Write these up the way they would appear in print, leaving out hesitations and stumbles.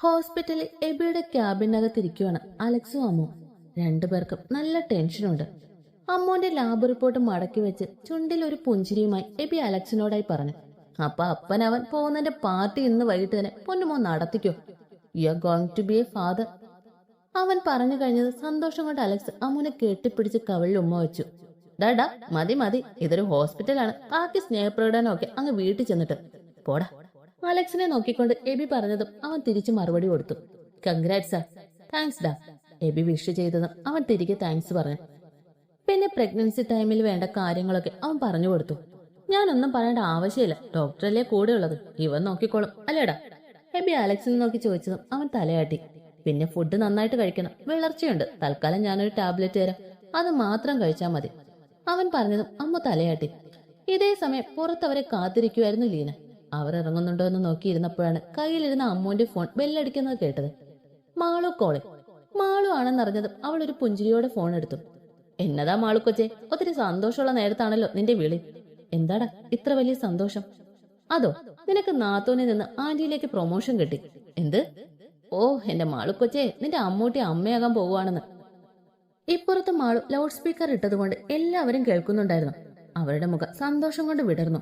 ഹോസ്പിറ്റലിൽ എബിയുടെ ക്യാബിനകത്തിരിക്കുവാണ് അലക്സും അമ്മുവും. രണ്ടുപേർക്കും നല്ല ടെൻഷനുണ്ട്. അമ്മുവിന്റെ ലാബ് റിപ്പോർട്ട് മടക്കി വെച്ച് ചുണ്ടിൽ ഒരു പുഞ്ചിരിയുമായി എബി അലക്സിനോടായി പറഞ്ഞു, അപ്പൊ അപ്പനവൻ പോകുന്നതിന്റെ പാർട്ടി ഇന്ന് വൈകിട്ട് തന്നെ പൊന്നുമോ നടത്തിക്കോ. You are going to be a father. അവൻ പറഞ്ഞു കഴിഞ്ഞത് സന്തോഷം കൊണ്ട് അലക്സ് അമ്മുവിനെ കെട്ടിപ്പിടിച്ച് കവിളിൽ ഉമ്മ വെച്ചു. ഡാ മതി മതി, ഇതൊരു ഹോസ്പിറ്റലാണ്. ബാക്കി സ്നേഹപ്രകടനമൊക്കെ അങ്ങ് വീട്ടിൽ ചെന്നിട്ട് പോടാ. അലക്സിനെ നോക്കിക്കൊണ്ട് എബി പറഞ്ഞതും അവൻ തിരിച്ചു മറുപടി കൊടുത്തു. Congrats sir. താങ്ക്സ് ഡാ. എബി വിഷ് ചെയ്തതും അവൻ തിരികെ താങ്ക്സ് പറഞ്ഞു. പിന്നെ പ്രഗ്നൻസി ടൈമിൽ വേണ്ട കാര്യങ്ങളൊക്കെ അവൻ പറഞ്ഞു കൊടുത്തു. ഞാനൊന്നും പറയേണ്ട ആവശ്യമില്ല, ഡോക്ടറല്ലേ കൂടെ ഉള്ളത്, ഇവൻ നോക്കിക്കോളും അല്ലേടാ. എബി അലക്സിനെ നോക്കി ചോദിച്ചതും അവൻ തലയാട്ടി. പിന്നെ ഫുഡ് നന്നായിട്ട് കഴിക്കണം, വിളർച്ചയുണ്ട്, തൽക്കാലം ഞാനൊരു ടാബ്ലറ്റ് തരാം, അത് മാത്രം കഴിച്ചാൽ മതി. അവൻ പറഞ്ഞതും അമ്മ തലയാട്ടി. ഇതേ സമയം പുറത്തവരെ കാത്തിരിക്കുമായിരുന്നു ലീന. അവർ ഇറങ്ങുന്നുണ്ടോ എന്ന് നോക്കിയിരുന്നപ്പോഴാണ് കയ്യിലിരുന്ന അമ്മുവിന്റെ ഫോൺ ബെല്ലടിക്കുന്നത് കേട്ടത്. മാളു കോളെ. മാളു ആണെന്നറിഞ്ഞതും അവൾ ഒരു പുഞ്ചിരിയോടെ ഫോൺ എടുത്തു. എന്നതാ മാളു കൊച്ചേ, ഒത്തിരി സന്തോഷമുള്ള നേരത്താണല്ലോ നിന്റെ വിളി. എന്താടാ ഇത്ര വലിയ സന്തോഷം? അതോ, നിനക്ക് നാത്തൂനിൽ നിന്ന് ആന്റിയിലേക്ക് പ്രൊമോഷൻ കിട്ടി. എന്ത്? ഓ എന്റെ മാളു കൊച്ചേ, നിന്റെ അമ്മൂട്ടി അമ്മയാകാൻ പോവുകയാണെന്ന്. ഇപ്പുറത്ത് മാളു ലൗഡ് സ്പീക്കർ ഇട്ടതുകൊണ്ട് എല്ലാവരും കേൾക്കുന്നുണ്ടായിരുന്നു. അവരുടെ മുഖം സന്തോഷം കൊണ്ട് വിടർന്നു.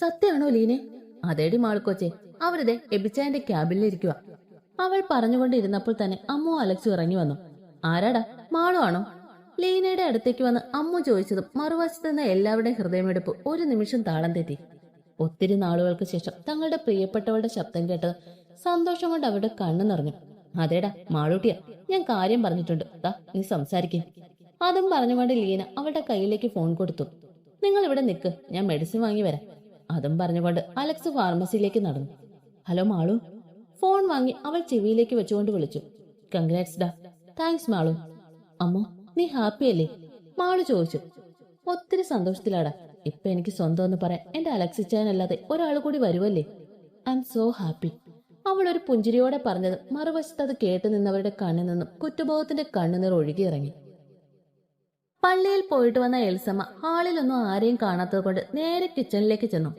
സത്യമാണോ ലീനെ? അതേടി മാളുക്കൊച്ചെ, അവരുടെ എബിച്ചായന്റെ ക്യാബിനിലിരിക്കുക. അവൾ പറഞ്ഞുകൊണ്ടിരുന്നപ്പോൾ തന്നെ അമ്മു അലക്സും ഇറങ്ങി വന്നു. ആരാടാ, മാളു ആണോ? ലീനയുടെ അടുത്തേക്ക് വന്ന് അമ്മു ചോദിച്ചതും മറുവശത്ത് നിന്ന് എല്ലാവരുടെയും ഹൃദയമെടുപ്പ് ഒരു നിമിഷം താളം തെറ്റി. ഒത്തിരി നാളുകൾക്ക് ശേഷം തങ്ങളുടെ പ്രിയപ്പെട്ടവളുടെ ശബ്ദം കേട്ടത് സന്തോഷം കൊണ്ട് അവരുടെ കണ്ണു നിറഞ്ഞു. അതേടാ മാളൂട്ടിയ, ഞാൻ കാര്യം പറഞ്ഞിട്ടുണ്ട്, നീ സംസാരിക്കും. അതും പറഞ്ഞുകൊണ്ട് ലീന അവളുടെ കയ്യിലേക്ക് ഫോൺ കൊടുത്തു. നിങ്ങൾ ഇവിടെ നിൽക്ക്, ഞാൻ മെഡിസിൻ വാങ്ങി വരാം. അതും പറഞ്ഞുകൊണ്ട് അലക്സ് ഫാർമസിയിലേക്ക് നടന്നു. ഹലോ മാളു. ഫോൺ വാങ്ങി അവൾ ചെവിയിലേക്ക് വെച്ചുകൊണ്ട് വിളിച്ചു. കൺഗ്രാറ്റ്സ് ഡാ. താങ്ക്സ് മാളു. അമ്മോ, നീ ഹാപ്പി അല്ലേ? മാളു ചോദിച്ചു. ഒത്തിരി സന്തോഷത്തിലാടാ. ഇപ്പൊ എനിക്ക് സ്വന്തം എന്ന് പറയാൻ എന്റെ അലക്സിച്ചാനല്ലാതെ ഒരാൾ കൂടി വരുവല്ലേ. I am so happy. അവൾ ഒരു പുഞ്ചിരിയോടെ പറഞ്ഞത് മറുവശത്ത് അത് കേട്ടു നിന്നവരുടെ കണ്ണിൽ നിന്നും കുറ്റബോധത്തിന്റെ കണ്ണുനീർ ഒഴുകിയിറങ്ങി. പള്ളിയിൽ പോയിട്ട് വന്ന എൽസമ്മ ഹാളിലൊന്നും ആരെയും കാണാത്തത് കൊണ്ട് നേരെ കിച്ചണിലേക്ക് ചെന്നു.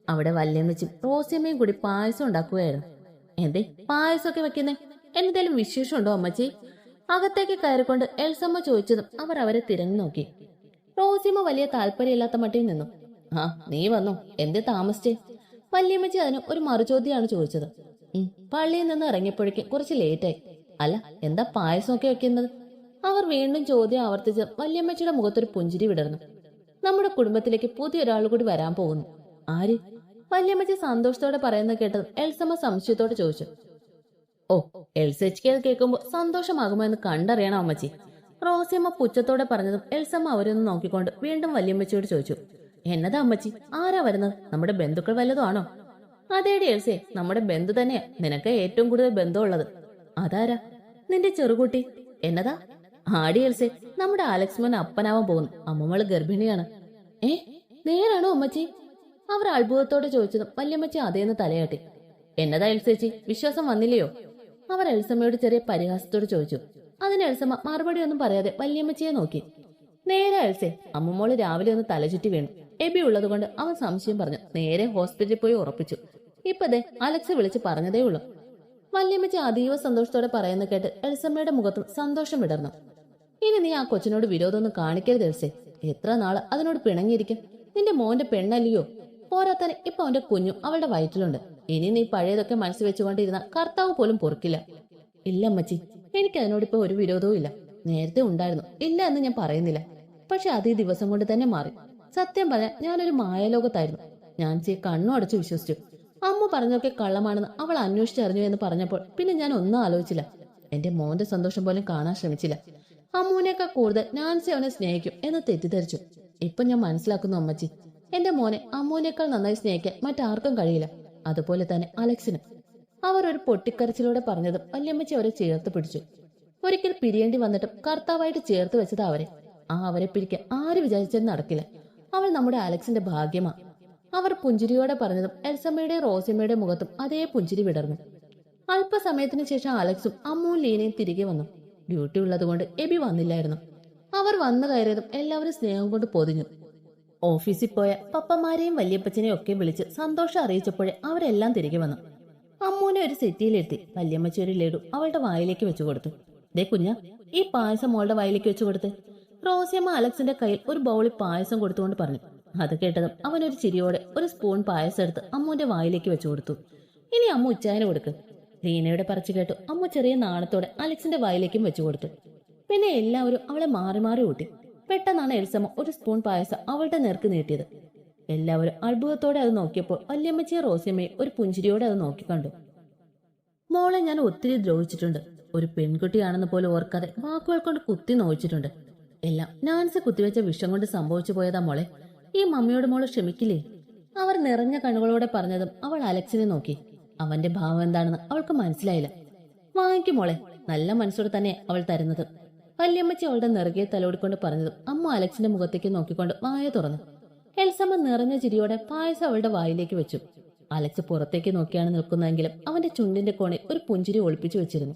അവിടെ വല്യമ്മച്ചും റോസിയമ്മയും കൂടി പായസം ഉണ്ടാക്കുകയായിരുന്നു. എന്തേ പായസമൊക്കെ വെക്കുന്നേ? എന്തെങ്കിലും വിശേഷമുണ്ടോ അമ്മച്ചി? അകത്തേക്ക് കയറിക്കൊണ്ട് എൽസമ്മ ചോദിച്ചതും അവർ അവരെ തിരഞ്ഞു നോക്കി. റോസിയമ്മ വലിയ താല്പര്യമില്ലാത്ത മട്ടിൽ നിന്നു. ആ നീ വന്നോ, എന്തേ താമസിച്ചേ? വല്യമ്മച്ചി അതിന് ഒരു മറുചോദ്യമാണ് ചോദിച്ചത്. പള്ളിയിൽ നിന്ന് ഇറങ്ങിയപ്പോഴേക്കും കുറച്ച് ലേറ്റായി. അല്ല, എന്താ പായസമൊക്കെ വെക്കുന്നത്? അവർ വീണ്ടും ചോദ്യം ആവർത്തിച്ച് വല്യമ്മച്ചിയുടെ മുഖത്തൊരു പുഞ്ചിരി വിടർന്നു. നമ്മുടെ കുടുംബത്തിലേക്ക് പുതിയൊരാൾ കൂടി വരാൻ പോകുന്നു. ആര്? വല്യമ്മച്ചി സന്തോഷത്തോടെ പറയുന്നത് കേട്ടത് എൽസമ്മ സംശയത്തോടെ ചോദിച്ചു. ഓ, എൽസച്ചിക്ക് അത് കേൾക്കുമ്പോൾ സന്തോഷമാകുമോ എന്ന് കണ്ടറിയണം അമ്മച്ചി. റോസിയമ്മ പുച്ഛത്തോടെ പറഞ്ഞതും എൽസമ്മ അവരൊന്ന് നോക്കിക്കൊണ്ട് വീണ്ടും വല്യമ്മച്ചിയോട് ചോദിച്ചു. എന്നതാ അമ്മച്ചി, ആരാ വരുന്നത്? നമ്മുടെ ബന്ധുക്കൾ വല്ലതും ആണോ? അതേടി എൽസേ, നമ്മുടെ ബന്ധു തന്നെയാ, നിനക്ക് ഏറ്റവും കൂടുതൽ ബന്ധമുള്ളത്. അതാരാ? നിന്റെ ചെറുകുട്ടി. എന്നതാ? ആടി എൽസേ, നമ്മുടെ അലക്സ് മോൻ അപ്പനാവാൻ പോകുന്നു. അമ്മമ്മള് ഗർഭിണിയാണ്. നേരാണോ അമ്മച്ചി? അവർ അത്ഭുതത്തോടെ ചോദിച്ചതും വല്യമ്മച്ചി അതേന്ന് തലയാട്ടി. എന്നതാ എൽസേച്ചി, വിശ്വാസം വന്നില്ലയോ? അവർ എൽസമ്മയോട് ചെറിയ പരിഹാസത്തോട് ചോദിച്ചു. അതിന് എൽസമ്മ മറുപടി ഒന്നും പറയാതെ വല്യമ്മച്ചിയെ നോക്കി. നേരെ എൽസേ, അമ്മമ്മോള് രാവിലെ ഒന്ന് തലചുറ്റി വീണു. എബി ഉള്ളത് കൊണ്ട് അവൻ സംശയം പറഞ്ഞു നേരെ ഹോസ്പിറ്റലിൽ പോയി ഉറപ്പിച്ചു. ഇപ്പതേ അലക്സ് വിളിച്ച് പറഞ്ഞതേ ഉള്ളൂ. വല്യമ്മച്ചി അതീവ സന്തോഷത്തോടെ പറയുന്ന കേട്ട് എൽസമ്മയുടെ മുഖത്തും സന്തോഷം വിടർന്നു. ഇനി നീ ആ കൊച്ചിനോട് വിരോധമൊന്നും കാണിക്കരുത് എൽസേ. എത്ര നാള് അതിനോട് പിണങ്ങിയിരിക്കും? നിന്റെ മോന്റെ പെണ്ണല്ലയോ? പോരാത്തന്നെ ഇപ്പൊ അവന്റെ കുഞ്ഞും അവളുടെ വയറ്റിലുണ്ട്. ഇനി നീ പഴയതൊക്കെ മനസ്സിൽ വെച്ചുകൊണ്ടിരുന്ന കർത്താവ് പോലും പൊറുക്കില്ല. ഇല്ല അമ്മച്ചി, എനിക്ക് അതിനോടിപ്പോ ഒരു വിരോധവും ഇല്ല. നേരത്തെ ഉണ്ടായിരുന്നു, ഇല്ല എന്ന് ഞാൻ പറയുന്നില്ല. പക്ഷെ അത് ഈ ദിവസം കൊണ്ട് തന്നെ മാറി. സത്യം പറഞ്ഞാൽ ഞാനൊരു മായലോകത്തായിരുന്നു. ഞാൻ കണ്ണു അടച്ചു വിശ്വസിച്ചു. അമ്മ പറഞ്ഞൊക്കെ കള്ളമാണെന്ന് അവൾ അന്വേഷിച്ചറിഞ്ഞു എന്ന് പറഞ്ഞപ്പോൾ പിന്നെ ഞാൻ ഒന്നും ആലോചിച്ചില്ല. എന്റെ മോന്റെ സന്തോഷം പോലും കാണാൻ ശ്രമിച്ചില്ല. അമ്മൂനേക്കാൾ കൂടുതൽ നാൻസി അവനെ സ്നേഹിക്കും എന്ന് തെറ്റിദ്ധരിച്ചു. ഇപ്പൊ ഞാൻ മനസ്സിലാക്കുന്നു അമ്മച്ചി, എന്റെ മോനെ അമ്മൂനേക്കാൾ നന്നായി സ്നേഹിക്കാൻ മറ്റാർക്കും കഴിയില്ല. അതുപോലെ തന്നെ അലക്സിന്. അവർ ഒരു പൊട്ടിക്കരച്ചിലൂടെ പറഞ്ഞതും വല്യമ്മച്ചി അവരെ ചേർത്ത് പിടിച്ചു. ഒരിക്കൽ പിരിയേണ്ടി വന്നിട്ടും കർത്താവായിട്ട് ചേർത്ത് വെച്ചത് അവരെ. അവരെ പിരിക്കാൻ ആര് വിചാരിച്ചത് നടക്കില്ല. അവൾ നമ്മുടെ അലക്സിന്റെ ഭാഗ്യമാ. അവർ പുഞ്ചിരിയോടെ പറഞ്ഞതും എൽസമ്മയുടെയും റോസിയമ്മയുടെ മുഖത്തും അതേ പുഞ്ചിരി വിടർന്നു. അല്പസമയത്തിന് ശേഷം അലക്സും അമ്മുവും ലീനയും തിരികെ വന്നു. ഡ്യൂട്ടി ഉള്ളതുകൊണ്ട് എബി വന്നില്ലായിരുന്നു. അവർ വന്നു കയറിയതും എല്ലാവരും സ്നേഹം കൊണ്ട് പൊതിഞ്ഞു. ഓഫീസിൽ പോയ പപ്പമാരെയും വല്യപ്പച്ചനെയും ഒക്കെ വിളിച്ച് സന്തോഷം അറിയിച്ചപ്പോഴേ അവരെല്ലാം തിരികെ വന്നു. അമ്മൂനെ ഒരു സെറ്റിയിലെത്തി വല്യമ്മച്ചി ഒരു ലഡു അവളുടെ വായിലേക്ക് വെച്ചു കൊടുത്തു. ദേ കുഞ്ഞ, ഈ പായസം മോളുടെ വായിലേക്ക് വെച്ചു കൊടുത്ത്. റോസിയമ്മ അലക്സിന്റെ കയ്യിൽ ഒരു ബൗളിൽ പായസം കൊടുത്തുകൊണ്ട് പറഞ്ഞു. അത് കേട്ടതും അവനൊരു ചിരിയോടെ ഒരു സ്പൂൺ പായസം എടുത്ത് അമ്മുവിന്റെ വായിലേക്ക് വെച്ചു കൊടുത്തു. ഇനി അമ്മു ഉച്ചായന് കൊടുക്ക്. റീനയുടെ പറച്ചു കേട്ടു അമ്മു ചെറിയ നാണത്തോടെ അലക്സിന്റെ വായിലേക്കും വെച്ചു കൊടുത്തു. പിന്നെ എല്ലാവരും അവളെ മാറി മാറി ഊട്ടി. പെട്ടെന്നാണ് എൽസമ്മ ഒരു സ്പൂൺ പായസം അവളുടെ നേർക്ക് നീട്ടിയത്. എല്ലാവരും അത്ഭുതത്തോടെ അത് നോക്കിയപ്പോൾ വല്യമ്മച്ചിയും റോസിയമ്മയും ഒരു പുഞ്ചിരിയോടെ അത് നോക്കിക്കണ്ടു. മോളെ ഞാൻ ഒത്തിരി ദ്രോഹിച്ചിട്ടുണ്ട്. ഒരു പെൺകുട്ടിയാണെന്ന് പോലും ഓർക്കാതെ വാക്കുകൾ കൊണ്ട് കുത്തി നോയിച്ചിട്ടുണ്ട്. എല്ലാം നാൻസി കുത്തിവെച്ച വിഷം കൊണ്ട് സംഭവിച്ചു പോയതാ മോളെ. ഈ മമ്മിയോട് മോള് ക്ഷമിക്കില്ലേ? അവർ നിറഞ്ഞ കണ്ണുകളോടെ പറഞ്ഞതും അവൾ അലക്സിനെ നോക്കി. അവന്റെ ഭാവം എന്താണെന്ന് അവൾക്ക് മനസ്സിലായില്ല. വാങ്ങിക്കും മോളെ, നല്ല മനസ്സോടെ തന്നെ അവൾ തരുന്നത്. വല്യമ്മച്ചി അവളുടെ നെറുകയെ തലോടിക്കൊണ്ട് പറഞ്ഞതും അമ്മ അലക്സിന്റെ മുഖത്തേക്ക് നോക്കിക്കൊണ്ട് വായ തുറന്നു. എൽസമ്മ നിറഞ്ഞ ചിരിയോടെ പായസം അവളുടെ വായിലേക്ക് വെച്ചു. അലക്സ് പുറത്തേക്ക് നോക്കിയാണ് നിൽക്കുന്നതെങ്കിലും അവന്റെ ചുണ്ടിന്റെ കോണിൽ ഒരു പുഞ്ചിരി ഒളിപ്പിച്ചു വെച്ചിരുന്നു.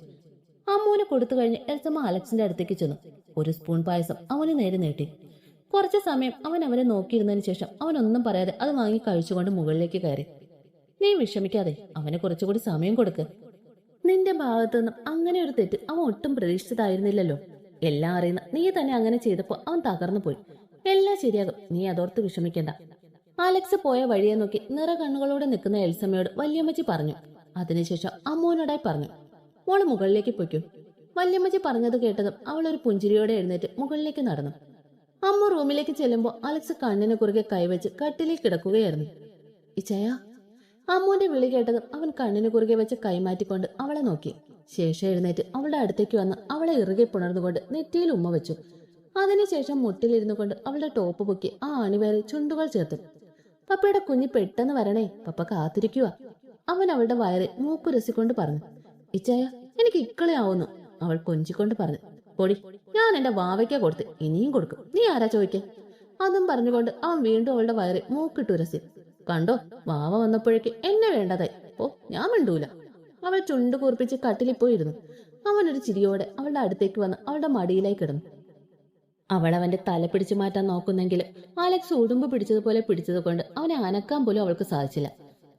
അമ്മൂനെ കൊടുത്തു കഴിഞ്ഞ് എൽസമ്മ അലക്സിന്റെ അടുത്തേക്ക് ചെന്നു. ഒരു സ്പൂൺ പായസം അവന് നേരെ നീട്ടി. കുറച്ചു സമയം അവൻ അവനെ നോക്കിയിരുന്നതിന് ശേഷം അവനൊന്നും പറയാതെ അത് വാങ്ങി കഴിച്ചുകൊണ്ട് മുകളിലേക്ക് കയറി. നീ വിഷമിക്കാതെ, അവന് കുറച്ചുകൂടി സമയം കൊടുക്ക്. നിന്റെ ഭാഗത്തു നിന്നും അങ്ങനെ ഒരു തെറ്റ് അവൻ ഒട്ടും പ്രതീക്ഷിച്ചതായിരുന്നില്ലല്ലോ. എല്ലാം അറിയുന്ന നീ തന്നെ അങ്ങനെ ചെയ്തപ്പോ അവൻ തകർന്നു പോയി. എല്ലാം ശരിയാകും, നീ അതോർത്ത് വിഷമിക്കണ്ട. അലക്സ് പോയ വഴിയെ നോക്കി നിറ കണ്ണുകളോടെ നിൽക്കുന്ന എൽസമ്മയോട് വല്യമ്മച്ചി പറഞ്ഞു. അതിനുശേഷം അമ്മൂനോടായി പറഞ്ഞു, മോള് മുകളിലേക്ക് പൊയ്ക്കൂ. വല്യമ്മച്ചി പറഞ്ഞത് കേട്ടതും അവൾ ഒരു പുഞ്ചിരിയോടെ എഴുന്നേറ്റ് മുകളിലേക്ക് നടന്നു. അമ്മ റൂമിലേക്ക് ചെല്ലുമ്പോൾ അലക്സ് കണ്ണിന് കുറുകെ കൈവച്ച് കട്ടിലിൽ കിടക്കുകയായിരുന്നു. ഇച്ചയ. അമ്മുവിന്റെ വിളി കേട്ടതും അവൻ കണ്ണിന് കുറുകെ വെച്ച് കൈമാറ്റിക്കൊണ്ട് അവളെ നോക്കി. ശേഷം എഴുന്നേറ്റ് അവളുടെ അടുത്തേക്ക് വന്ന് അവളെ ഇറുകെ പുണർന്നുകൊണ്ട് നെറ്റിയിൽ ഉമ്മ വെച്ചു. അതിനുശേഷം മുട്ടിലിരുന്നു കൊണ്ട് അവളുടെ ടോപ്പ് പൊക്കി ആ അണിവേറിൽ ചുണ്ടുകൾ ചേർത്തു. പപ്പയുടെ കുഞ്ഞ് പെട്ടെന്ന് വരണേ, പപ്പ കാത്തിരിക്കുക. അവൻ അവളുടെ വയറിൽ മൂക്കുരസിക്കൊണ്ട് പറഞ്ഞു. ഇച്ചായ, എനിക്ക് ഇക്കളെ ആവുന്നു, അവൾ കൊഞ്ചിക്കൊണ്ട് പറഞ്ഞു. പൊടി, ഞാൻ എന്റെ വാവയ്ക്ക കൊടുത്ത് ഇനിയും കൊടുക്കും, നീ ആരാ ചോദിക്കാൻ? അതും പറഞ്ഞുകൊണ്ട് അവൻ വീണ്ടും അവളുടെ വയറിൽ മൂക്കിട്ടുരസി. കണ്ടോ, വാവ വന്നപ്പോഴേക്ക് എന്നെ വേണ്ടതായി. ഓ, ഞാൻ മിണ്ടൂല. അവൾ ചുണ്ടു കൂർപ്പിച്ച് കട്ടിലിൽ പോയിരുന്നു. അവനൊരു ചിരിയോടെ അവളുടെ അടുത്തേക്ക് വന്ന് അവളുടെ മടിയിലായി കിടന്നു. അവൾ അവന്റെ തല പിടിച്ചു മാറ്റാൻ നോക്കുന്നെങ്കിലും അലക്സ് ഉടുമ്പ് പിടിച്ചതുപോലെ പിടിച്ചത് കൊണ്ട് അവനെ അനക്കാൻ പോലും അവൾക്ക് സാധിച്ചില്ല.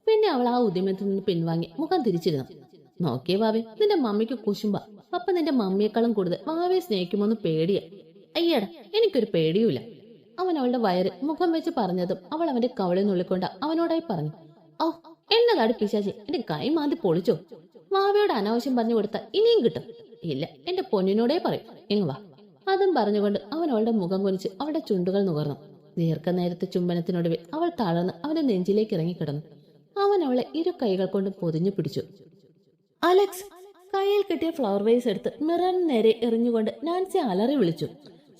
പിന്നെ അവൾ ആ ഉദ്യമത്തിൽ നിന്ന് പിൻവാങ്ങി മുഖം തിരിച്ചിരുന്നു. നോക്കിയേ വാവേ, നിന്റെ മമ്മിക്ക് കുശുമ്പ. പപ്പ നിന്റെ മമ്മിയെക്കാളും കൂടുതൽ വാവയെ സ്നേഹിക്കുമോന്ന് പേടിയാ. അയ്യടാ, എനിക്കൊരു പേടിയുമില്ല. അവൻ അവളുടെ വയറ് മുഖം വെച്ച് പറഞ്ഞതും അവൾ അവന്റെ കവളിൽ നുള്ളിക്കൊണ്ട് അവനോടായി പറഞ്ഞു. ഓ, എന്നതാടി പിശാചി, എന്റെ കൈ മാന്തി പൊളിച്ചോ? വാവയോട് അനാവശ്യം പറഞ്ഞു കൊടുത്താൽ ഇനിയും കിട്ടും. ഇല്ല, എന്റെ പൊന്നിനോടേ പറയും, എങ്ങ് വാ. അതും പറഞ്ഞുകൊണ്ട് അവൻ അവളുടെ മുഖം കുനിച്ച് അവളുടെ ചുണ്ടുകൾ നുകർന്നു. ദീർഘനേരത്തെ ചുംബനത്തിനൊടുവിൽ അവൾ തളർന്ന് അവന്റെ നെഞ്ചിലേക്ക് ഇറങ്ങിക്കിടന്നു. അവൻ അവളെ ഇരു കൈകൾ കൊണ്ടും പൊതിഞ്ഞു പിടിച്ചു. അലക്സ് കയ്യിൽ കിട്ടിയ ഫ്ലവർ വേസ് എടുത്ത് മിററിന് നേരെ എറിഞ്ഞുകൊണ്ട് നാൻസി അലറി വിളിച്ചു.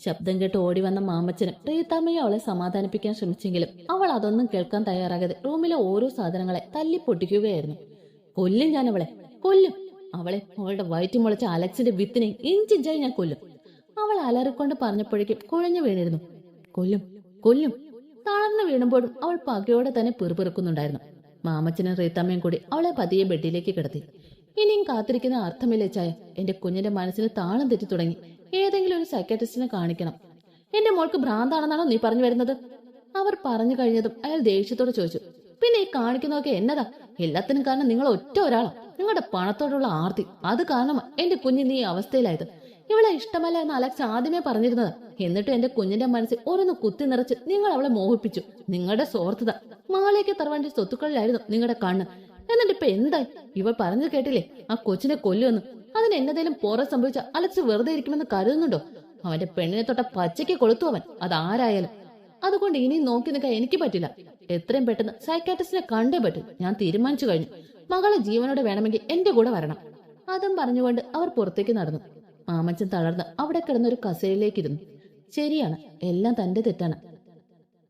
ശബ്ദം കേട്ട് ഓടി വന്ന മാമച്ചനും റീത്താമ്മയും അവളെ സമാധാനിപ്പിക്കാൻ ശ്രമിച്ചെങ്കിലും അവൾ അതൊന്നും കേൾക്കാൻ തയ്യാറാകാതെ റൂമിലെ ഓരോ സാധനങ്ങളെ തല്ലി പൊട്ടിക്കുകയായിരുന്നു. കൊല്ലും ഞാൻ അവളെ, കൊല്ലും അവളെ, അവളുടെ വയറ്റി മുളച്ച അലക്സിന്റെ വിത്തിനെ ഇഞ്ചിഞ്ചായി ഞാൻ കൊല്ലും. അവൾ അലറിക്കൊണ്ട് പറഞ്ഞപ്പോഴേക്കും കുഴഞ്ഞു വീണിരുന്നു. കൊല്ലും, കൊല്ലും. തളർന്നു വീണുമ്പോഴും അവൾ പകയോടെ തന്നെ പിറുപിറുക്കുന്നുണ്ടായിരുന്നു. മാമച്ചനും റീത്താമ്മയും കൂടി അവളെ പതിയെ ബെഡിലേക്ക് കിടത്തി. ഇനിയും കാത്തിരിക്കുന്ന അർത്ഥമില്ല ചായ. എന്റെ കുഞ്ഞിന്റെ മനസ്സിന് താളം തെറ്റി തുടങ്ങി. ഏതെങ്കിലും ഒരു സൈക്കാട്രിസ്റ്റിനെ കാണിക്കണം. എന്റെ മോൾക്ക് ഭ്രാന്താണെന്നാണോ നീ പറഞ്ഞു വരുന്നത്? അവർ പറഞ്ഞു കഴിഞ്ഞതും അയാൾ ദേഷ്യത്തോടെ ചോദിച്ചു. പിന്നെ ഈ കാണിക്കുന്നതൊക്കെ എന്നതാ? എല്ലാത്തിനും കാരണം നിങ്ങൾ ഒറ്റ ഒരാളാ. നിങ്ങളുടെ പണത്തോടുള്ള ആർത്തി, അത് കാരണം എന്റെ കുഞ്ഞിന് ഈ അവസ്ഥയിലായത്. ഇവളെ ഇഷ്ടമല്ല എന്ന് അലക്സ് ആദ്യമേ പറഞ്ഞിരുന്നതാ. എന്നിട്ട് എന്റെ കുഞ്ഞിന്റെ മനസ്സിൽ ഓരോന്ന് കുത്തി നിറച്ച് നിങ്ങൾ അവളെ മോഹിപ്പിച്ചു. നിങ്ങളുടെ സ്വാർത്ഥത, മാളേക്ക് തറവാന്റെ സ്വത്തുക്കളിലായിരുന്നു നിങ്ങളുടെ കണ്ണ്. എന്നിട്ട് ഇപ്പൊ എന്തായി? ഇവൾ പറഞ്ഞു കേട്ടില്ലേ, ആ കൊച്ചിനെ കൊല്ലുമെന്ന്. അതിന് എന്നതേലും പോറ സംഭവിച്ച അലക്സ് വെറുതെ ഇരിക്കുമെന്ന് കരുതുന്നുണ്ടോ? അവന്റെ പെണ്ണിനെ തൊട്ട പച്ചയ്ക്ക് കൊളുത്തു അവൻ, അതാരായാലും. അതുകൊണ്ട് ഇനി നോക്കി നിൽക്കാൻ എനിക്ക് പറ്റില്ല. എത്രയും പെട്ടെന്ന് സൈക്കാട്രിസ്റ്റിനെ കണ്ടേ പറ്റും. ഞാൻ തീരുമാനിച്ചു കഴിഞ്ഞു. മകളെ ജീവനോടെ വേണമെങ്കിൽ എന്റെ കൂടെ വരണം. അതും പറഞ്ഞുകൊണ്ട് അവർ പുറത്തേക്ക് നടന്നു. മാമച്ചൻ തളർന്ന് അവിടെ കിടന്നൊരു കസേരയിലേക്കിരുന്നു. ശരിയാണ്, എല്ലാം തന്റെ തെറ്റാണ്.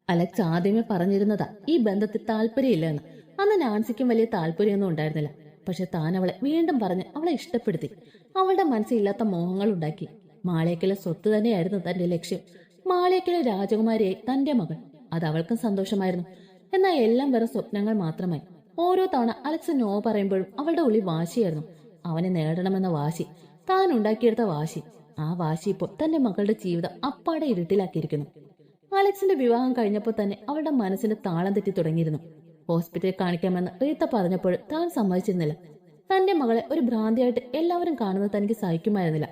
അലക്സ് ആദ്യമേ പറഞ്ഞിരുന്നതാ ഈ ബന്ധത്തിൽ താല്പര്യമില്ല എന്ന്. അന്ന് നാൻസിക്കും വലിയ താല്പര്യമൊന്നും ഉണ്ടായിരുന്നില്ല. പക്ഷെ താൻ അവളെ വീണ്ടും പറഞ്ഞ് അവളെ ഇഷ്ടപ്പെടുത്തി. അവളുടെ മനസ്സില്ലാത്ത മോഹങ്ങൾ ഉണ്ടാക്കി. മാളേക്കലെ സ്വത്ത് തന്നെയായിരുന്നു തന്റെ ലക്ഷ്യം. മാളേക്കലെ രാജകുമാരിയായി തന്റെ മകൾ. അത് അവൾക്കും സന്തോഷമായിരുന്നു. എന്നാൽ എല്ലാം വെറും സ്വപ്നങ്ങൾ മാത്രമായി. ഓരോ തവണ അലക്സ് നോ പറയുമ്പോഴും അവളുടെ ഉള്ളിൽ വാശിയായിരുന്നു. അവനെ നേടണമെന്ന വാശി, താൻ ഉണ്ടാക്കിയെടുത്ത വാശി. ആ വാശി ഇപ്പോൾ തന്റെ മകളുടെ ജീവിതം അപ്പാടെ ഇരുട്ടിലാക്കിയിരിക്കുന്നു. അലക്സിന്റെ വിവാഹം കഴിഞ്ഞപ്പോൾ തന്നെ അവളുടെ മനസ്സിന് താളം തെറ്റി തുടങ്ങിയിരുന്നു. ഹോസ്പിറ്റലിൽ കാണിക്കാമെന്ന് റീത്ത പറഞ്ഞപ്പോൾ താൻ സമ്മതിച്ചിരുന്നില്ല. തന്റെ മകളെ ഒരു ഭ്രാന്തിയായിട്ട് എല്ലാവരും കാണുന്നത് തനിക്ക് സഹിക്കുമായിരുന്നില്ല.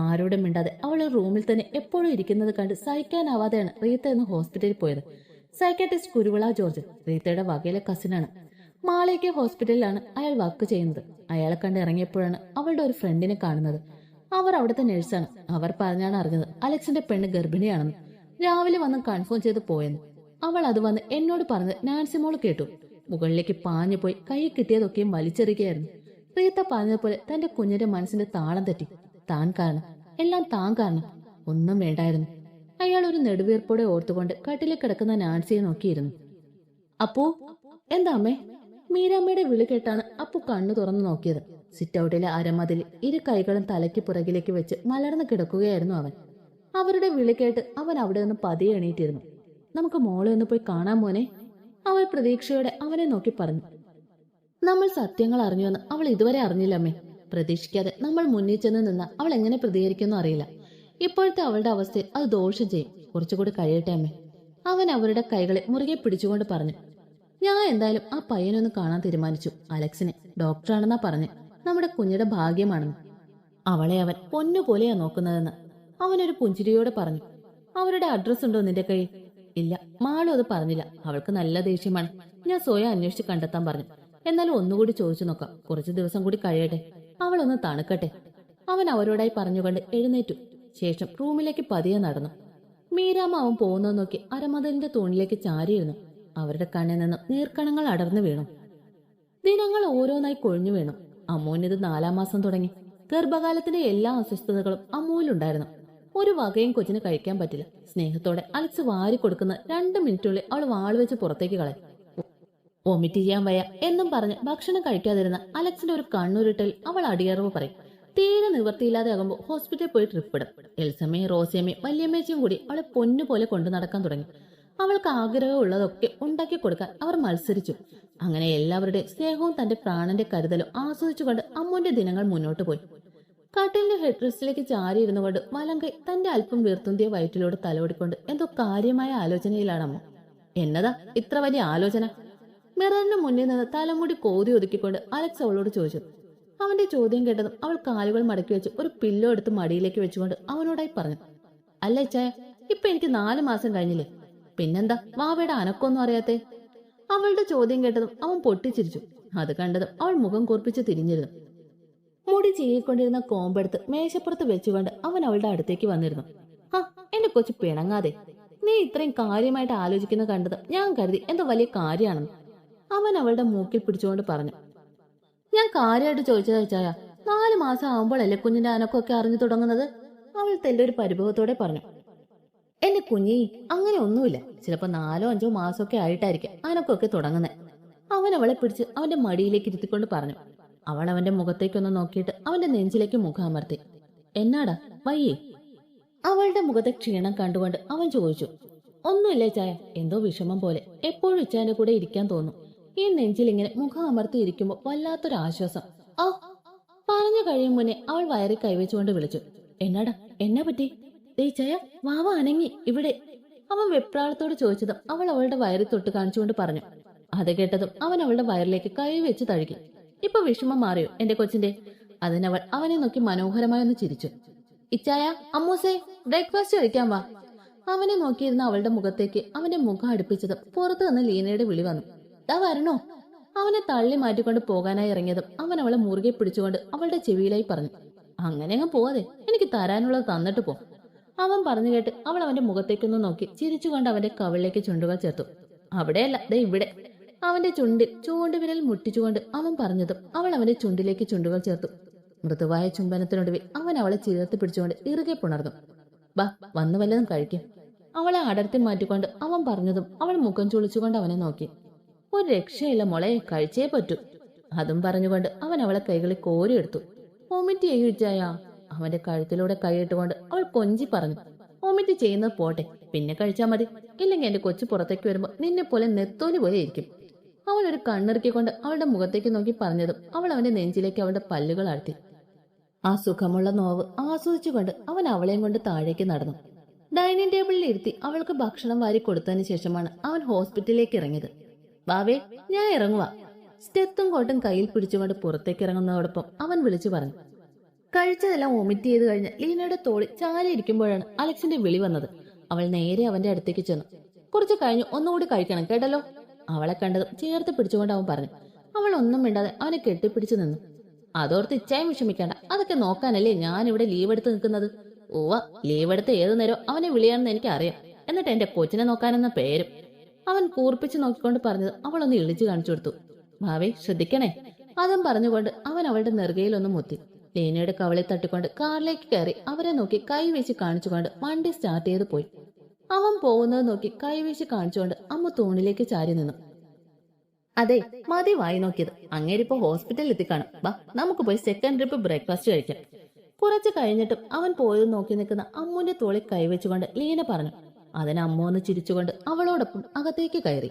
ആരോടും മിണ്ടാതെ അവൾ ഒരു റൂമിൽ തന്നെ എപ്പോഴും ഇരിക്കുന്നത് കണ്ട് സഹിക്കാനാവാതെയാണ് റീത്ത എന്ന് ഹോസ്പിറ്റലിൽ പോയത്. സൈക്കാട്രിസ്റ്റ് കുരുവിള ജോർജ് റീത്തയുടെ വകയിലെ കസിനാണ്. മാളയ്ക്ക് ഹോസ്പിറ്റലിലാണ് അയാൾ വർക്ക് ചെയ്യുന്നത്. അയാളെ കണ്ട് ഇറങ്ങിയപ്പോഴാണ് അവളുടെ ഒരു ഫ്രണ്ടിനെ കാണുന്നത്. അവർ അവിടുത്തെ നഴ്സാണ്. അവർ പറഞ്ഞാണ് അറിഞ്ഞത് അലക്സിന്റെ പെണ്ണ് ഗർഭിണിയാണെന്ന്. രാവിലെ വന്ന് കൺഫേം ചെയ്ത് പോയെന്ന്. അവൾ അത് വന്ന് എന്നോട് പറഞ്ഞത് നാൻസിമോൾ കേട്ടു. മുകളിലേക്ക് പാഞ്ഞു പോയി കൈ കിട്ടിയതൊക്കെയും വലിച്ചെറിയുകയായിരുന്നു. റീത്ത പറഞ്ഞതുപോലെ തന്റെ കുഞ്ഞിന്റെ മനസ്സിന്റെ താളം തെറ്റി. താൻ കാരണം, എല്ലാം താൻ കാരണം. ഒന്നും വേണ്ടായിരുന്നു. അയാൾ ഒരു നെടുവീർപ്പോടെ ഓർത്തുകൊണ്ട് കട്ടിലിൽ കിടക്കുന്ന നാൻസിയെ നോക്കിയിരുന്നു. അപ്പു, എന്താ അമ്മേ? മീരാമ്മയുടെ വിളി കേട്ടാണ് അപ്പു കണ്ണു തുറന്നു നോക്കിയത്. സിറ്റ് ഔട്ടിലെ അരമതിലിൽ ഇരു കൈകളും തലയ്ക്ക് പുറകിലേക്ക് വെച്ച് മലർന്നു കിടക്കുകയായിരുന്നു അവൻ. അവരുടെ വിളി കേട്ട് അവൻ അവിടെ നിന്ന് പതിയെ എണീറ്റിരുന്നു. നമുക്ക് മോളെ ഒന്ന് പോയി കാണാൻ മോനെ, അവൾ പ്രതീക്ഷയോടെ അവനെ നോക്കി പറഞ്ഞു. നമ്മൾ സത്യങ്ങൾ അറിഞ്ഞുവെന്ന് അവൾ ഇതുവരെ അറിഞ്ഞില്ലമ്മേ. പ്രതീക്ഷിക്കാതെ നമ്മൾ മുന്നിൽ ചെന്ന് നിന്ന അവൾ എങ്ങനെ പ്രതികരിക്കുമെന്നും അറിയില്ല. ഇപ്പോഴത്തെ അവളുടെ അവസ്ഥയിൽ അത് ദോഷം ചെയ്യും. കുറച്ചുകൂടി കഴിയട്ടെ അമ്മേ, അവൻ അവരുടെ കൈകളെ മുറുകെ പിടിച്ചുകൊണ്ട് പറഞ്ഞു. ഞാൻ എന്തായാലും ആ പയ്യനൊന്ന് കാണാൻ തീരുമാനിച്ചു. അലക്സിനെ. ഡോക്ടറാണെന്നാ പറഞ്ഞ്. നമ്മുടെ കുഞ്ഞിയുടെ ഭാഗ്യമാണെന്ന്. അവളെ അവൻ പൊന്നുപോലെയാ നോക്കുന്നതെന്ന് അവനൊരു പുഞ്ചിരിയോടെ പറഞ്ഞു. അവരുടെ അഡ്രസ് ഉണ്ടോ നിന്റെ കയ്യിൽ? ഇല്ല, മാളും അത് പറഞ്ഞില്ല. അവൾക്ക് നല്ല ദേഷ്യമാണ്. ഞാൻ സ്വയം അന്വേഷിച്ച് കണ്ടെത്താൻ പറഞ്ഞു. എന്നാലും ഒന്നുകൂടി ചോദിച്ചു നോക്കാം. കുറച്ചു ദിവസം കൂടി കഴിയട്ടെ, അവളൊന്ന് തണുക്കട്ടെ, അവൻ അവരോടായി പറഞ്ഞുകൊണ്ട് എഴുന്നേറ്റു. ശേഷം റൂമിലേക്ക് പതിയെ നടന്നു. മീരാമ്മ അവൻ പോകുന്നത് നോക്കി അരമതിലിന്റെ തൂണിലേക്ക് ചാരിയിരുന്നു. അവരുടെ കണ്ണിൽ നിന്ന് നീർക്കണങ്ങൾ അടർന്നു വീണു. ദിനങ്ങൾ ഓരോന്നായി കൊഴിഞ്ഞു വീണു. അമ്മുവിനിത് 4-ാം മാസം തുടങ്ങി. ഗർഭകാലത്തിന്റെ എല്ലാ അസ്വസ്ഥതകളും അമ്മുവിലുണ്ടായിരുന്നു. ഒരു വകയും കൊച്ചിന് കഴിക്കാൻ പറ്റില്ല. സ്നേഹത്തോടെ അലക്സ് വാരി കൊടുക്കുന്ന 2 മിനിറ്റുള്ളിൽ അവൾ വാൾ വെച്ച് പുറത്തേക്ക് കളയും. വൊമിറ്റ് ചെയ്യാൻ വയ്യ എന്നും പറഞ്ഞ് ഭക്ഷണം കഴിക്കാതിരുന്ന അലക്സിന്റെ ഒരു കണ്ണുരുട്ടൽ അവൾ അടിയറവ് പറയും. തീരെ നിവൃത്തിയില്ലാതെ ആകുമ്പോൾ ഹോസ്പിറ്റലിൽ പോയി ട്രിപ്പിടും. എൽസമ്മയും റോസിയമ്മയും വല്യമ്മേച്ചിയും കൂടി അവളെ പൊന്നുപോലെ കൊണ്ടു നടക്കാൻ തുടങ്ങി. അവൾക്ക് ആഗ്രഹമുള്ളതൊക്കെ ഉണ്ടാക്കി കൊടുക്കാൻ അവർ മത്സരിച്ചു. അങ്ങനെ എല്ലാവരുടെയും സ്നേഹവും തന്റെ പ്രാണന്റെ കരുതലും ആസ്വദിച്ചുകൊണ്ട് അമ്മുവിന്റെ ദിനങ്ങൾ മുന്നോട്ട് പോയി. കട്ടിലിന്റെ ഹെഡ് റെസ്റ്റിലേക്ക് ചാരിയിരുന്നു കൊണ്ട് വലങ്കൈ തന്റെ അല്പം വീർത്തുന്തിയ വയറ്റിലൂടെ തലോടിക്കൊണ്ട് എന്തോ കാര്യമായ ആലോചനയിലാണ് അമ്മ. എന്നതാ ഇത്ര വലിയ ആലോചന? മിററിന് മുന്നിൽ നിന്ന് തലമുടി കോതി ഒതുക്കിക്കൊണ്ട് അലക്സ് അവളോട് ചോദിച്ചു. അവന്റെ ചോദ്യം കേട്ടതും അവൾ കാലുകൾ മടക്കി വെച്ച് ഒരു പില്ലോ എടുത്ത് മടിയിലേക്ക് വെച്ചുകൊണ്ട് അവനോടായി പറഞ്ഞു. അല്ല ഇച്ചായ, ഇപ്പൊ എനിക്ക് 4 മാസം കഴിഞ്ഞില്ലേ? പിന്നെന്താ വാവയുടെ അനക്കൊന്നും അറിയാത്തെ? അവളുടെ ചോദ്യം കേട്ടതും അവൻ പൊട്ടിച്ചിരിച്ചു. അത് കണ്ടതും അവൾ മുഖം കൂർപ്പിച്ച് തിരിഞ്ഞിരുന്നു. മുടി ചീകിക്കൊണ്ടിരുന്ന കോമ്പെടുത്ത് മേശപ്പുറത്ത് വെച്ചുകൊണ്ട് അവൻ അവളുടെ അടുത്തേക്ക് വന്നിരുന്നു. ആ, എന്റെ കൊച്ചു പിണങ്ങാതെ. നീ ഇത്രയും കാര്യമായിട്ട് ആലോചിക്കുന്ന കണ്ടത് ഞാൻ കരുതി എന്തോ വലിയ കാര്യമാണെന്ന് അവൻ അവളുടെ മൂക്കിൽ പിടിച്ചുകൊണ്ട് പറഞ്ഞു. ഞാൻ കാര്യമായിട്ട് ചോദിച്ചതാ ചായ. 4 മാസം ആവുമ്പോഴല്ലേ കുഞ്ഞിന്റെ അനക്കൊക്കെ അറിഞ്ഞു തുടങ്ങുന്നത്? അവൾ തെന്റെ ഒരു പരിഭവത്തോടെ പറഞ്ഞു. എന്റെ കുഞ്ഞി, അങ്ങനെ ഒന്നുമില്ല. ചിലപ്പോ 4-5 മാസമൊക്കെ ആയിട്ടായിരിക്കും അനക്കൊക്കെ തുടങ്ങുന്നത്. അവൻ അവളെ പിടിച്ച് അവന്റെ മടിയിലേക്ക് ഇരുത്തിക്കൊണ്ട് പറഞ്ഞു. അവൾ അവന്റെ മുഖത്തേക്കൊന്ന് നോക്കിയിട്ട് അവന്റെ നെഞ്ചിലേക്ക് മുഖം അമർത്തി. എന്നാടാ വയ്യേ? അവളുടെ മുഖത്തെ ക്ഷീണം കണ്ടുകൊണ്ട് അവൻ ചോദിച്ചു. ഒന്നുമില്ലേ ചായ, എന്തോ വിഷമം പോലെ. എപ്പോഴും ഇച്ചാന്റെ കൂടെ ഇരിക്കാൻ തോന്നും. ഈ നെഞ്ചിൽ ഇങ്ങനെ മുഖം അമർത്തി ഇരിക്കുമ്പോ വല്ലാത്തൊരാശ്വാസം. ആ, പറഞ്ഞു കഴിയും മുന്നേ അവൾ വയറിൽ കൈവച്ചുകൊണ്ട് വിളിച്ചു. എന്നാടാ, എന്നാ പറ്റി? ചായ, വാവ അനങ്ങി ഇവിടെ. അവൻ വെപ്രാളത്തോട് ചോദിച്ചതും അവൾ അവളുടെ വയറിൽ തൊട്ട് കാണിച്ചുകൊണ്ട് പറഞ്ഞു. അത് കേട്ടതും അവൻ അവളുടെ വയറിലേക്ക് കൈ വെച്ച് തഴുകി. ഇപ്പൊ വിഷമം മാറിയോ എന്റെ കൊച്ചിന്റെ? അതിനവൾ അവനെ നോക്കി മനോഹരമായി ഒന്ന് ചിരിച്ചു. ഇച്ചായ, അമ്മൂസേ, ബ്രേക്ക്ഫാസ്റ്റ് കഴിക്കാൻ വാ. അവനെ നോക്കിയിരുന്ന അവളുടെ മുഖത്തേക്ക് അവന്റെ മുഖം അടുപ്പിച്ചതും പുറത്തു നിന്ന് ലീനയുടെ വിളി വന്നു. ദാ വരണോ? അവനെ തള്ളി മാറ്റിക്കൊണ്ട് പോകാനായി ഇറങ്ങിയതും അവൻ അവളെ മുറുകെ പിടിച്ചുകൊണ്ട് അവളുടെ ചെവിയിലായി പറഞ്ഞു. അങ്ങനെ അങ്ങ് പോവാതെ, എനിക്ക് തരാനുള്ളത് തന്നിട്ട് പോ. അവൻ പറഞ്ഞു കേട്ട് അവൾ അവന്റെ മുഖത്തേക്കൊന്ന് നോക്കി ചിരിച്ചുകൊണ്ട് അവന്റെ കവിളിലേക്ക് ചുണ്ടുകൾ ചേർത്തു. അവിടെയല്ല, ദേ ഇവിടെ. അവന്റെ ചുണ്ടിൽ ചൂണ്ടുവിരൽ മുട്ടിച്ചുകൊണ്ട് അവൻ പറഞ്ഞതും അവൾ അവന്റെ ചുണ്ടിലേക്ക് ചുണ്ടുകൾ ചേർത്തു. മൃദുവായ ചുംബനത്തിനൊടുവിൽ അവൻ അവളെ ചേർത്ത് പിടിച്ചുകൊണ്ട് ഇറുകെ പുണർന്നു. ബാ, വന്നു വല്ലതും കഴിക്കും. അവളെ അടർത്തി മാറ്റിക്കൊണ്ട് അവൻ പറഞ്ഞതും അവൾ മുഖം ചുളിച്ചുകൊണ്ട് അവനെ നോക്കി. ഒരു രക്ഷയില്ല മോളെ, കഴിച്ചേ പറ്റൂ. അതും പറഞ്ഞുകൊണ്ട് അവൻ അവളെ കൈകളിൽ കോരിയെടുത്തു. വൊമിറ്റ് ചെയ്യിച്ചായ? അവന്റെ കഴുത്തിലൂടെ കൈയിട്ടുകൊണ്ട് അവൾ കൊഞ്ചി പറഞ്ഞു. വൊമിറ്റ് ചെയ്യുന്നത് പോട്ടെ, പിന്നെ കഴിച്ചാൽ മതി. ഇല്ലെങ്കിൽ എന്റെ കൊച്ചു പുറത്തേക്ക് വരുമ്പോ നിന്നെ പോലെ നെത്തോലി പോലെ ഇരിക്കും. അവൾ ഒരു കണ്ണിറുക്കിക്കൊണ്ട് അവളുടെ മുഖത്തേക്ക് നോക്കി പറഞ്ഞതും അവൾ അവന്റെ നെഞ്ചിലേക്ക് അവളുടെ പല്ലുകൾ അഴ്ത്തി. ആ സുഖമുള്ള നോവ് ആസ്വദിച്ചുകൊണ്ട് അവൻ അവളെയും കൊണ്ട് താഴേക്ക് നടന്നു. ഡൈനിങ് ടേബിളിൽ ഇരുത്തി അവൾക്ക് ഭക്ഷണം വാരി കൊടുത്തതിന് ശേഷമാണ് അവൻ ഹോസ്പിറ്റലിലേക്ക് ഇറങ്ങിയത്. വാവേ, ഞാൻ ഇറങ്ങുക. സ്റ്റെത്തും കോട്ടും കയ്യിൽ പിടിച്ചുകൊണ്ട് പുറത്തേക്ക് ഇറങ്ങുന്നതോടൊപ്പം അവൻ വിളിച്ചു പറഞ്ഞു. കഴിച്ചതെല്ലാം വൊമിറ്റ് ചെയ്ത് കഴിഞ്ഞ് ലീനയുടെ തോളി ചാരിയിരിക്കുമ്പോഴാണ് അലക്സിന്റെ വിളി വന്നത്. അവൾ നേരെ അവന്റെ അടുത്തേക്ക് ചെന്നു. കുറച്ച് കഴിഞ്ഞ് ഒന്നുകൂടി കഴിക്കണം കേട്ടല്ലോ. അവളെ കണ്ടതും ചേർത്ത് പിടിച്ചുകൊണ്ട് അവൻ പറഞ്ഞു. അവൾ ഒന്നും മിണ്ടാതെ അവനെ കെട്ടിപ്പിടിച്ചു നിന്നു. അതോർത്ത് ഇച്ചായും വിഷമിക്കേണ്ട, അതൊക്കെ നോക്കാനല്ലേ ഞാൻ ഇവിടെ ലീവ് എടുത്ത് നിൽക്കുന്നത്. ഓവ, ലീവ് എടുത്ത് ഏതു നേരം അവനെ വിളിയാണെന്ന് എനിക്ക് അറിയാം. എന്നിട്ട് എന്റെ കൊച്ചിനെ നോക്കാനെന്ന പേരും. അവൻ കൂർപ്പിച്ച് നോക്കിക്കൊണ്ട് പറഞ്ഞത് അവളൊന്ന് ഇളിച്ചു കാണിച്ചു കൊടുത്തു. ഭാവേ, ശ്രദ്ധിക്കണേ. അതും പറഞ്ഞുകൊണ്ട് അവൻ അവളുടെ നെറുകയിലൊന്ന് മുത്തി. ലീനയുടെ കവളിൽ തട്ടിക്കൊണ്ട് കാറിലേക്ക് കയറി അവരെ നോക്കി കൈവീശി കാണിച്ചുകൊണ്ട് വണ്ടി സ്റ്റാർട്ട് ചെയ്ത് പോയി. അവൻ പോകുന്നത് നോക്കി കൈവീശി കാണിച്ചുകൊണ്ട് അമ്മ തൂണിലേക്ക് ചാരി നിന്നു. അതെ, മതി വായി നോക്കിയത്. അങ്ങേരിപ്പോ ഹോസ്പിറ്റലിൽ എത്തിക്കാണും. വാ, നമുക്ക് പോയി സെക്കൻഡ് ട്രിപ്പ് ബ്രേക്ക്ഫാസ്റ്റ് കഴിക്കാം. കുറച്ച് കഴിഞ്ഞിട്ടും അവൻ പോയത് നോക്കി നിൽക്കുന്ന അമ്മുവിന്റെ തോളിൽ കൈവച്ചുകൊണ്ട് ലീന പറഞ്ഞു. അതിന് അമ്മ ഒന്ന് ചിരിച്ചുകൊണ്ട് അവളോടൊപ്പം അകത്തേക്ക് കയറി.